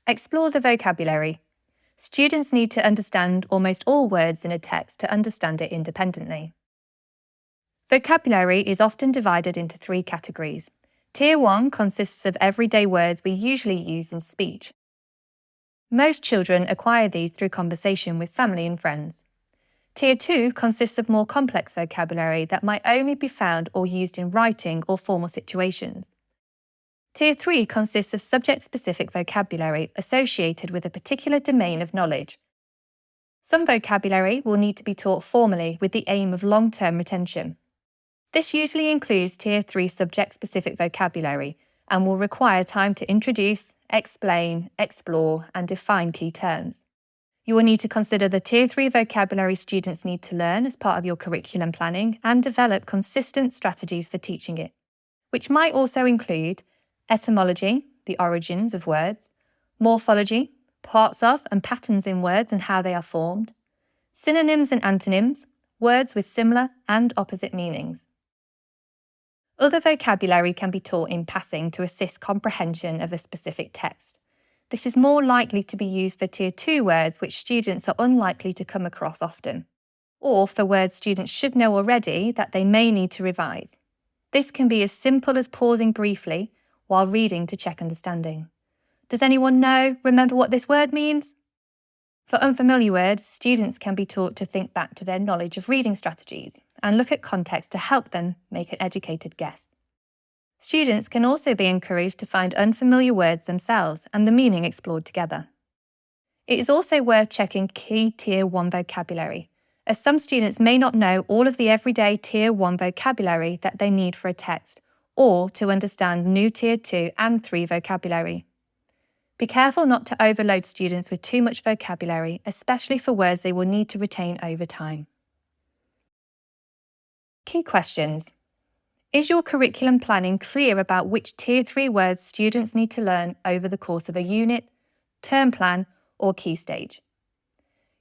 Explore the vocabulary. Students need to understand almost all words in a text to understand it independently. Vocabulary is often divided into 3 categories. Tier 1 consists of everyday words we usually use in speech. Most children acquire these through conversation with family and friends. Tier 2 consists of more complex vocabulary that might only be found or used in writing or formal situations. Tier 3 consists of subject-specific vocabulary associated with a particular domain of knowledge. Some vocabulary will need to be taught formally with the aim of long-term retention. This usually includes Tier 3 subject-specific vocabulary and will require time to introduce, explain, explore, and define key terms. You will need to consider the Tier 3 vocabulary students need to learn as part of your curriculum planning and develop consistent strategies for teaching it, which might also include etymology, the origins of words, morphology, parts of and patterns in words and how they are formed, synonyms and antonyms, words with similar and opposite meanings. Other vocabulary can be taught in passing to assist comprehension of a specific text. This is more likely to be used for Tier 2 words which students are unlikely to come across often, or for words students should know already that they may need to revise. This can be as simple as pausing briefly while reading to check understanding. Does anyone remember what this word means? For unfamiliar words, students can be taught to think back to their knowledge of reading strategies and look at context to help them make an educated guess. Students can also be encouraged to find unfamiliar words themselves and the meaning explored together. It is also worth checking key Tier 1 vocabulary, as some students may not know all of the everyday Tier 1 vocabulary that they need for a text, or to understand new Tier 2 and 3 vocabulary. Be careful not to overload students with too much vocabulary, especially for words they will need to retain over time. Key questions. Is your curriculum planning clear about which Tier 3 words students need to learn over the course of a unit, term plan, or key stage?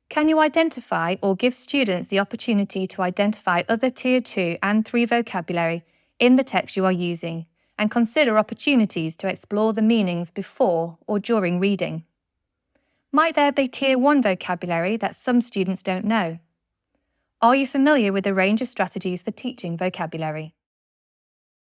Can you identify or give students the opportunity to identify other Tier 2 and 3 vocabulary in the text you are using and consider opportunities to explore the meanings before or during reading? Might there be Tier 1 vocabulary that some students don't know? Are you familiar with the range of strategies for teaching vocabulary?